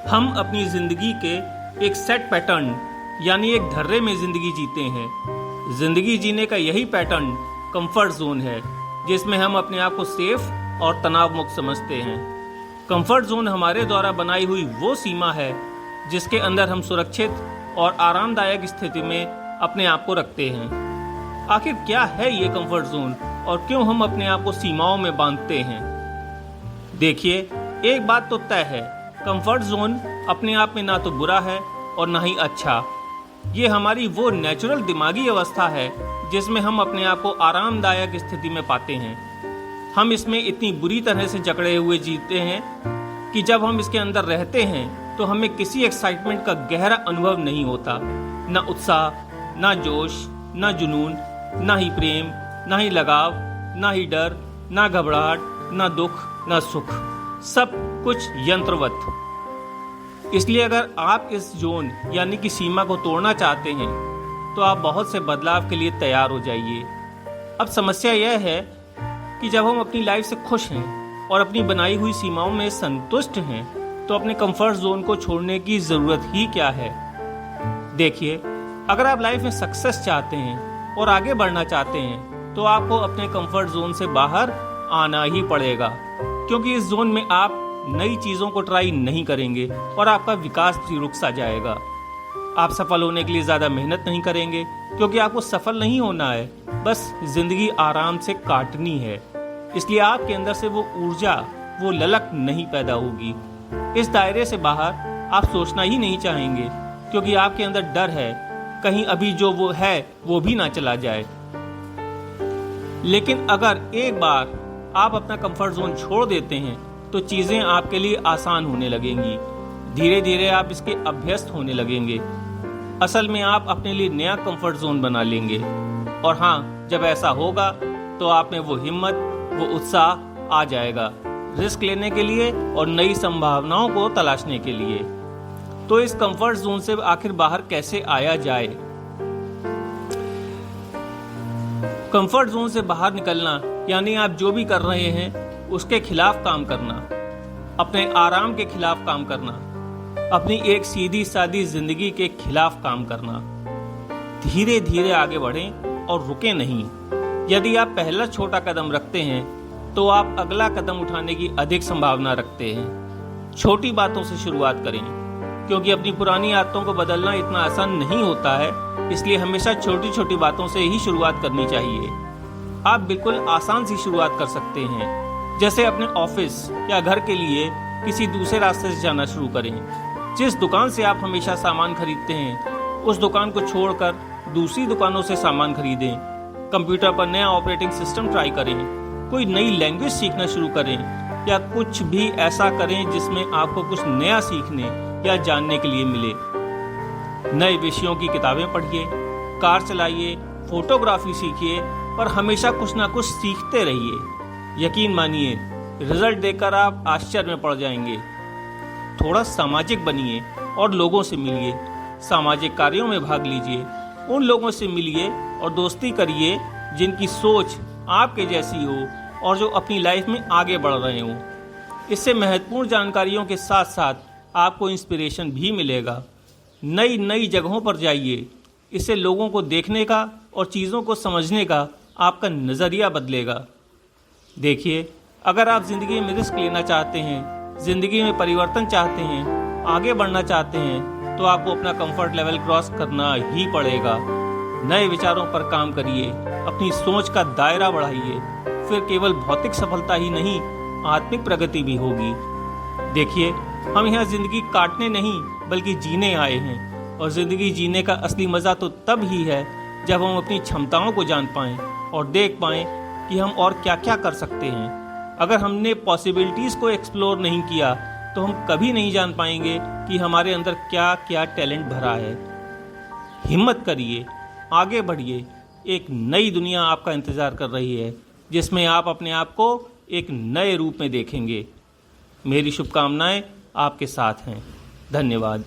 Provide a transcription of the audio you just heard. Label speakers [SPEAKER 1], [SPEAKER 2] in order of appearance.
[SPEAKER 1] हम अपनी ज़िंदगी के एक सेट पैटर्न यानी एक धर्रे में ज़िंदगी जीते हैं। ज़िंदगी जीने का यही पैटर्न कंफर्ट जोन है, जिसमें हम अपने आप को सेफ और तनाव मुक्त समझते हैं। कंफर्ट जोन हमारे द्वारा बनाई हुई वो सीमा है जिसके अंदर हम सुरक्षित और आरामदायक स्थिति में अपने आप को रखते हैं। आखिर क्या है ये कंफर्ट जोन और क्यों हम अपने आप को सीमाओं में बांधते हैं? देखिए, एक बात तो तय है, कंफर्ट जोन अपने आप में ना तो बुरा है और ना ही अच्छा। ये हमारी वो नेचुरल दिमागी अवस्था है जिसमें हम अपने आप को आरामदायक स्थिति में पाते हैं। हम इसमें इतनी बुरी तरह से जकड़े हुए जीते हैं कि जब हम इसके अंदर रहते हैं तो हमें किसी एक्साइटमेंट का गहरा अनुभव नहीं होता। ना उत्साह, ना जोश, ना जुनून, ना ही प्रेम, ना ही लगाव, ना ही डर, ना घबराहट, ना दुख, ना सुख, सब कुछ यंत्रवत। इसलिए अगर आप इस जोन यानी कि सीमा को तोड़ना चाहते हैं तो आप बहुत से बदलाव के लिए तैयार हो जाइए। अब समस्या यह है कि जब हम अपनी लाइफ से खुश हैं और अपनी बनाई हुई सीमाओं में संतुष्ट हैं तो अपने कंफर्ट जोन को छोड़ने की ज़रूरत ही क्या है। देखिए, अगर आप लाइफ में सक्सेस चाहते हैं और आगे बढ़ना चाहते हैं तो आपको अपने कंफर्ट जोन से बाहर आना ही पड़ेगा, क्योंकि इस जोन में आप नई चीज़ों को ट्राई नहीं करेंगे और आपका विकास भी रुक सा जाएगा। आप सफल होने के लिए ज़्यादा मेहनत नहीं करेंगे क्योंकि आपको सफल नहीं होना है, बस ज़िंदगी आराम से काटनी है। इसलिए आपके अंदर से वो ऊर्जा, वो ललक नहीं पैदा होगी। इस दायरे से बाहर आप सोचना ही नहीं चाहेंगे क्योंकि आपके अंदर डर है कहीं अभी जो वो है वो भी ना चला जाए। लेकिन अगर एक बार आप अपना कंफर्ट जोन छोड़ देते हैं तो चीज़ें आपके लिए आसान होने लगेंगी। धीरे धीरे आप इसके अभ्यस्त होने लगेंगे। असल में आप अपने लिए नया कंफर्ट जोन बना लेंगे। और हाँ, जब ऐसा होगा तो आप में वो हिम्मत, वो उत्साह आ जाएगा रिस्क लेने के लिए और नई संभावनाओं को तलाशने के लिए। तो इस कंफर्ट जोन से आखिर बाहर कैसे आया जाए? कंफर्ट जोन से बाहर निकलना यानी आप जो भी कर रहे हैं उसके खिलाफ काम करना, अपने आराम के खिलाफ काम करना, अपनी एक सीधी सादी जिंदगी के खिलाफ काम करना। धीरे धीरे आगे बढ़ें और रुकें नहीं। यदि आप पहला छोटा कदम रखते हैं तो आप अगला कदम उठाने की अधिक संभावना रखते हैं। छोटी बातों से शुरुआत करें, क्योंकि अपनी पुरानी आदतों को बदलना इतना आसान नहीं होता है। इसलिए हमेशा छोटी छोटी बातों से ही शुरुआत करनी चाहिए। आप बिल्कुल आसान सी शुरुआत कर सकते हैं, जैसे अपने ऑफिस या घर के लिए किसी दूसरे रास्ते से जाना शुरू करें। जिस दुकान से आप हमेशा सामान खरीदते हैं उस दुकान को छोड़कर दूसरी दुकानों से सामान खरीदें। कंप्यूटर पर नया ऑपरेटिंग सिस्टम ट्राई करें, कोई नई लैंग्वेज सीखना शुरू करें या कुछ भी ऐसा करें जिसमें आपको कुछ नया सीखने या जानने के लिए मिले। नए विषयों की किताबें पढ़िए, कार चलाइए, फोटोग्राफी सीखिए, पर हमेशा कुछ ना कुछ सीखते रहिए। यकीन मानिए, रिजल्ट देखकर आप आश्चर्य में पड़ जाएंगे। थोड़ा सामाजिक बनिए और लोगों से मिलिए। सामाजिक कार्यों में भाग लीजिए, उन लोगों से मिलिए और दोस्ती करिए जिनकी सोच आपके जैसी हो और जो अपनी लाइफ में आगे बढ़ रहे हो। इससे महत्वपूर्ण जानकारियों के साथ साथ आपको इंस्पिरेशन भी मिलेगा। नई नई जगहों पर जाइए, इससे लोगों को देखने का और चीज़ों को समझने का आपका नज़रिया बदलेगा। देखिए, अगर आप ज़िंदगी में रिस्क लेना चाहते हैं, ज़िंदगी में परिवर्तन चाहते हैं, आगे बढ़ना चाहते हैं, तो आपको अपना कंफर्ट लेवल क्रॉस करना ही पड़ेगा। नए विचारों पर काम करिए, अपनी सोच का दायरा बढ़ाइए, फिर केवल भौतिक सफलता ही नहीं, आत्मिक प्रगति भी होगी। देखिए, हम यहाँ ज़िंदगी काटने नहीं बल्कि जीने आए हैं, और ज़िंदगी जीने का असली मज़ा तो तब ही है जब हम अपनी क्षमताओं को जान पाएं और देख पाएं कि हम और क्या क्या कर सकते हैं। अगर हमने पॉसिबिलिटीज़ को एक्सप्लोर नहीं किया तो हम कभी नहीं जान पाएंगे कि हमारे अंदर क्या क्या टैलेंट भरा है। हिम्मत करिए, आगे बढ़िए। एक नई दुनिया आपका इंतज़ार कर रही है जिसमें आप अपने आप को एक नए रूप में देखेंगे। मेरी शुभकामनाएं आपके साथ हैं। धन्यवाद।